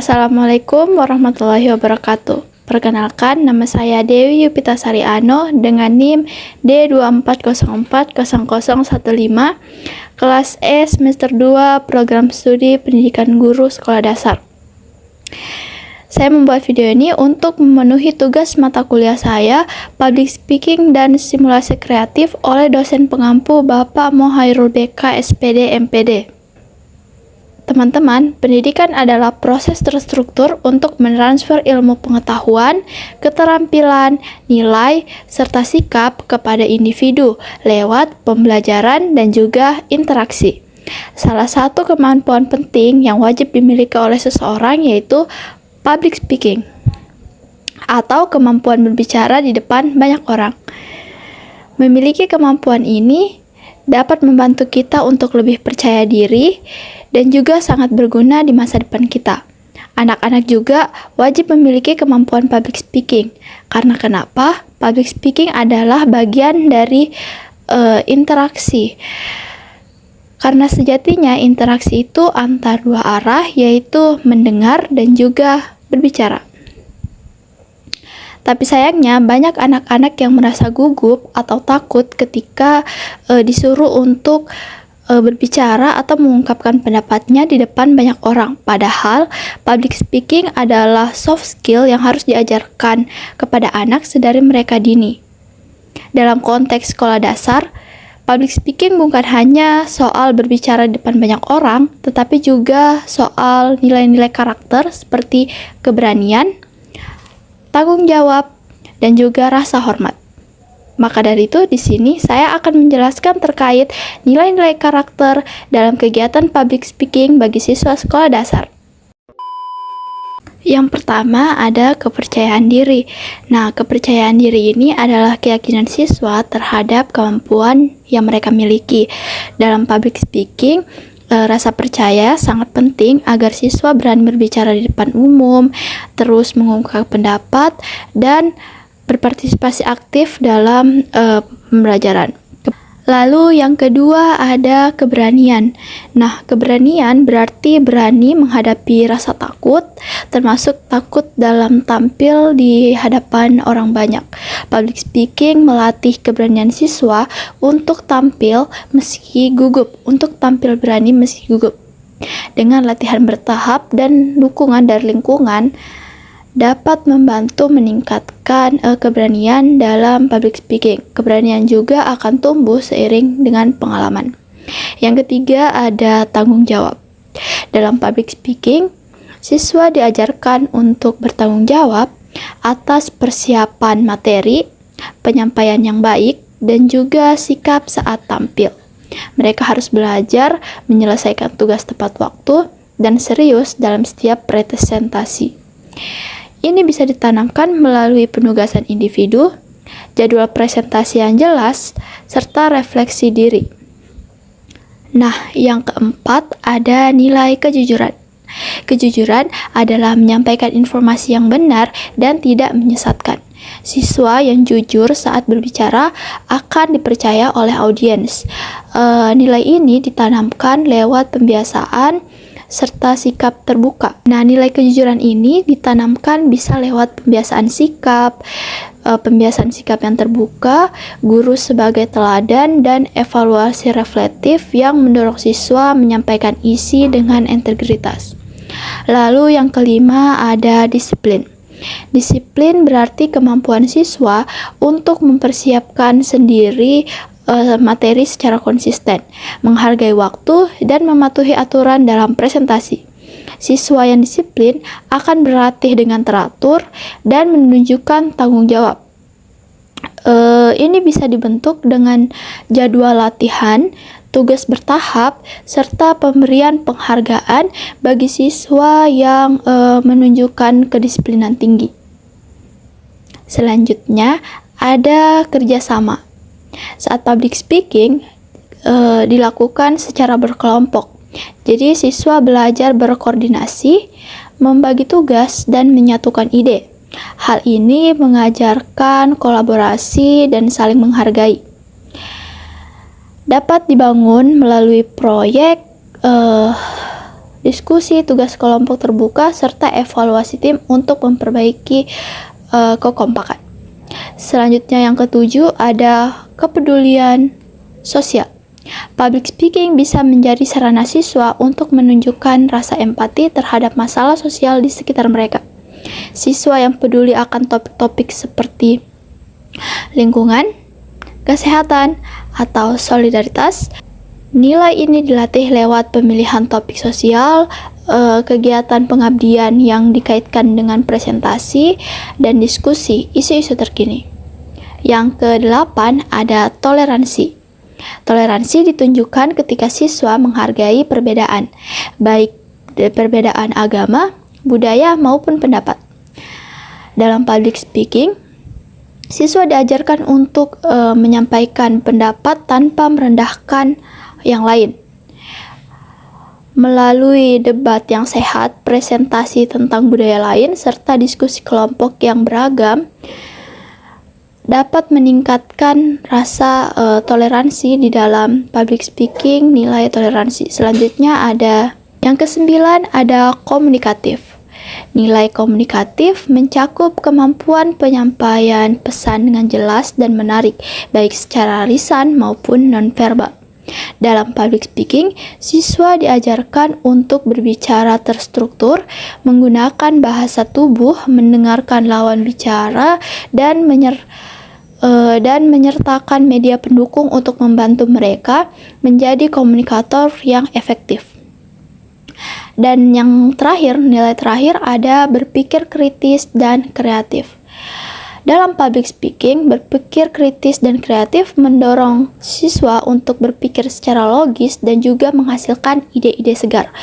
Assalamualaikum warahmatullahi wabarakatuh. Perkenalkan, nama saya Dewi Yupitasari Ano dengan NIM D24040015, kelas E semester 2, program studi pendidikan guru sekolah dasar. Saya membuat video ini untuk memenuhi tugas mata kuliah saya, Public Speaking dan Simulasi Kreatif oleh dosen pengampu Bapak Mohairul BK SPD MPD. Teman-teman, pendidikan adalah proses terstruktur untuk mentransfer ilmu pengetahuan, keterampilan, nilai, serta sikap kepada individu lewat pembelajaran dan juga interaksi. Salah satu kemampuan penting yang wajib dimiliki oleh seseorang yaitu public speaking atau kemampuan berbicara di depan banyak orang. Memiliki kemampuan ini dapat membantu kita untuk lebih percaya diri dan juga sangat berguna di masa depan kita. Anak-anak juga wajib memiliki kemampuan public speaking. Karena kenapa? Public speaking adalah bagian dari interaksi. Karena sejatinya interaksi itu antar dua arah, yaitu mendengar dan juga berbicara. Tapi sayangnya banyak anak-anak yang merasa gugup atau takut ketika disuruh untuk berbicara atau mengungkapkan pendapatnya di depan banyak orang. Padahal public speaking adalah soft skill yang harus diajarkan kepada anak sedari mereka dini. Dalam konteks sekolah dasar, public speaking bukan hanya soal berbicara di depan banyak orang, tetapi juga soal nilai-nilai karakter seperti keberanian, tanggung jawab, dan juga rasa hormat. Maka dari itu, di sini saya akan menjelaskan terkait nilai-nilai karakter dalam kegiatan public speaking bagi siswa sekolah dasar. Yang pertama ada kepercayaan diri. Nah, kepercayaan diri ini adalah keyakinan siswa terhadap kemampuan yang mereka miliki. Dalam public speaking, rasa percaya sangat penting agar siswa berani berbicara di depan umum, terus mengungkapkan pendapat, dan berpartisipasi aktif dalam pembelajaran. Lalu yang kedua ada keberanian. Nah, keberanian berarti berani menghadapi rasa takut, termasuk takut dalam tampil di hadapan orang banyak. Public speaking melatih keberanian siswa untuk tampil meski gugup, untuk tampil berani meski gugup. Dengan latihan bertahap dan dukungan dari lingkungan, dapat membantu meningkatkan keberanian dalam public speaking. Keberanian juga akan tumbuh seiring dengan pengalaman. Yang ketiga ada tanggung jawab. Dalam public speaking, siswa diajarkan untuk bertanggung jawab atas persiapan materi, penyampaian yang baik, dan juga sikap saat tampil. Mereka harus belajar menyelesaikan tugas tepat waktu dan serius dalam setiap presentasi. Ini bisa ditanamkan melalui penugasan individu, jadwal presentasi yang jelas, serta refleksi diri. Nah, yang keempat ada nilai kejujuran. Kejujuran adalah menyampaikan informasi yang benar dan tidak menyesatkan. Siswa yang jujur saat berbicara akan dipercaya oleh audiens. Nilai ini ditanamkan lewat pembiasaan serta sikap terbuka. Nah, nilai kejujuran ini ditanamkan bisa lewat pembiasaan sikap yang terbuka, guru sebagai teladan, dan evaluasi reflektif yang mendorong siswa menyampaikan isi dengan integritas. Lalu yang kelima ada disiplin. Disiplin berarti kemampuan siswa untuk mempersiapkan sendiri materi secara konsisten, menghargai waktu, dan mematuhi aturan dalam presentasi. Siswa yang disiplin akan berlatih dengan teratur dan menunjukkan tanggung jawab. Ini bisa dibentuk dengan jadwal latihan, tugas bertahap, serta pemberian penghargaan bagi siswa yang menunjukkan kedisiplinan tinggi. Selanjutnya ada kerjasama. Saat public speaking dilakukan secara berkelompok. Jadi siswa belajar berkoordinasi, membagi tugas, dan menyatukan ide. Hal ini mengajarkan kolaborasi dan saling menghargai. Dapat dibangun melalui proyek diskusi, tugas kelompok terbuka, serta evaluasi tim untuk memperbaiki kekompakan. Selanjutnya yang ketujuh ada kepedulian sosial. Public speaking bisa menjadi sarana siswa untuk menunjukkan rasa empati terhadap masalah sosial di sekitar mereka. Siswa yang peduli akan topik-topik seperti lingkungan, kesehatan, atau solidaritas. Nilai ini dilatih lewat pemilihan topik sosial, kegiatan pengabdian yang dikaitkan dengan presentasi, dan diskusi isu-isu terkini. Yang ke-8 ada toleransi. Toleransi ditunjukkan ketika siswa menghargai perbedaan, baik perbedaan agama, budaya, maupun pendapat. Dalam public speaking, siswa diajarkan untuk menyampaikan pendapat tanpa merendahkan yang lain. Melalui debat yang sehat, presentasi tentang budaya lain, serta diskusi kelompok yang beragam, dapat meningkatkan rasa toleransi di dalam public speaking, nilai toleransi. Selanjutnya ada yang ke-9 ada komunikatif. Nilai komunikatif mencakup kemampuan penyampaian pesan dengan jelas dan menarik, baik secara lisan maupun nonverbal. Dalam public speaking, siswa diajarkan untuk berbicara terstruktur, menggunakan bahasa tubuh, mendengarkan lawan bicara, dan menyertakan media pendukung untuk membantu mereka menjadi komunikator yang efektif. Dan yang terakhir, nilai terakhir ada berpikir kritis dan kreatif. Dalam public speaking, berpikir kritis dan kreatif mendorong siswa untuk berpikir secara logis dan juga menghasilkan ide-ide segar.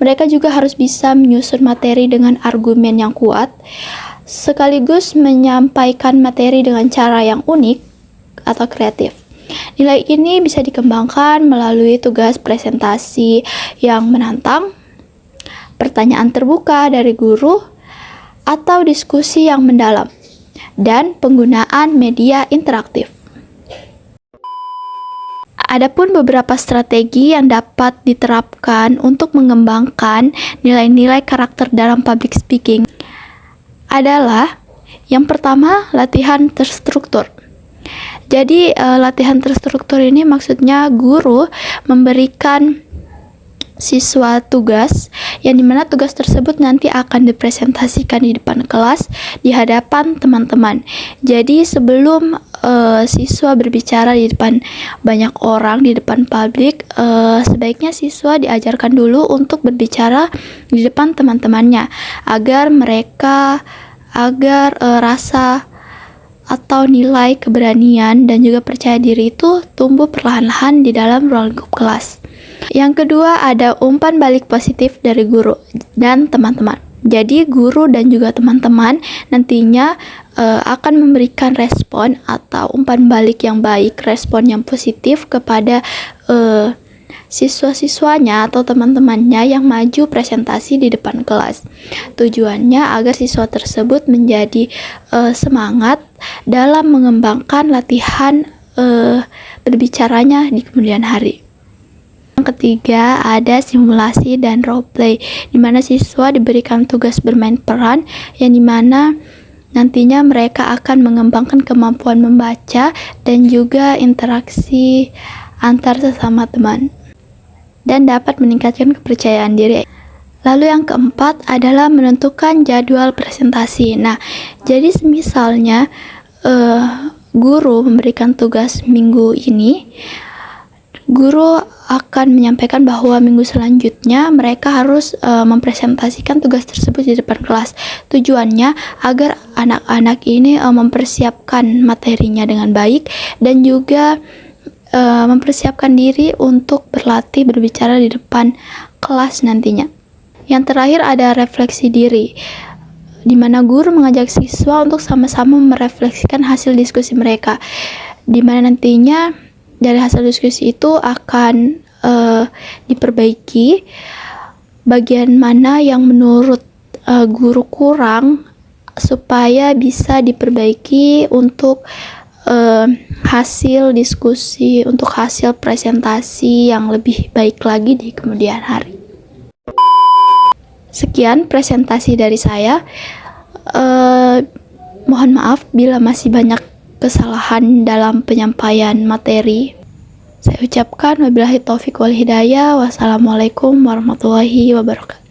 Mereka juga harus bisa menyusun materi dengan argumen yang kuat, sekaligus menyampaikan materi dengan cara yang unik atau kreatif. Nilai ini bisa dikembangkan melalui tugas presentasi yang menantang, pertanyaan terbuka dari guru, atau diskusi yang mendalam, dan penggunaan media interaktif. Adapun beberapa strategi yang dapat diterapkan untuk mengembangkan nilai-nilai karakter dalam public speaking adalah yang pertama, latihan terstruktur. Jadi latihan terstruktur ini maksudnya guru memberikan siswa tugas yang dimana tugas tersebut nanti akan dipresentasikan di depan kelas di hadapan teman-teman. Jadi sebelum siswa berbicara di depan banyak orang, di depan publik, sebaiknya siswa diajarkan dulu untuk berbicara di depan teman-temannya agar rasa atau nilai keberanian dan juga percaya diri itu tumbuh perlahan-lahan di dalam ruang lingkup kelas. Yang kedua ada umpan balik positif dari guru dan teman-teman. Jadi guru dan juga teman-teman nantinya akan memberikan respon atau umpan balik yang baik, respon yang positif kepada siswa-siswanya atau teman-temannya yang maju presentasi di depan kelas. Tujuannya agar siswa tersebut menjadi semangat dalam mengembangkan latihan berbicaranya di kemudian hari. Yang ketiga ada simulasi dan role play, di mana siswa diberikan tugas bermain peran yang dimana nantinya mereka akan mengembangkan kemampuan membaca dan juga interaksi antar sesama teman dan dapat meningkatkan kepercayaan diri. Lalu yang keempat adalah menentukan jadwal presentasi. Nah, jadi misalnya guru memberikan tugas minggu ini, guru akan menyampaikan bahwa minggu selanjutnya mereka harus mempresentasikan tugas tersebut di depan kelas. Tujuannya agar anak-anak ini mempersiapkan materinya dengan baik dan juga mempersiapkan diri untuk berlatih berbicara di depan kelas nantinya. Yang terakhir ada refleksi diri, di mana guru mengajak siswa untuk sama-sama merefleksikan hasil diskusi mereka, di mana nantinya dari hasil diskusi itu akan diperbaiki bagian mana yang menurut guru kurang supaya bisa diperbaiki untuk hasil diskusi, untuk hasil presentasi yang lebih baik lagi di kemudian hari. Sekian presentasi dari saya. Mohon maaf bila masih banyak kesalahan dalam penyampaian materi. Saya ucapkan wabillahi taufiq wal hidayah. Wassalamualaikum warahmatullahi wabarakatuh.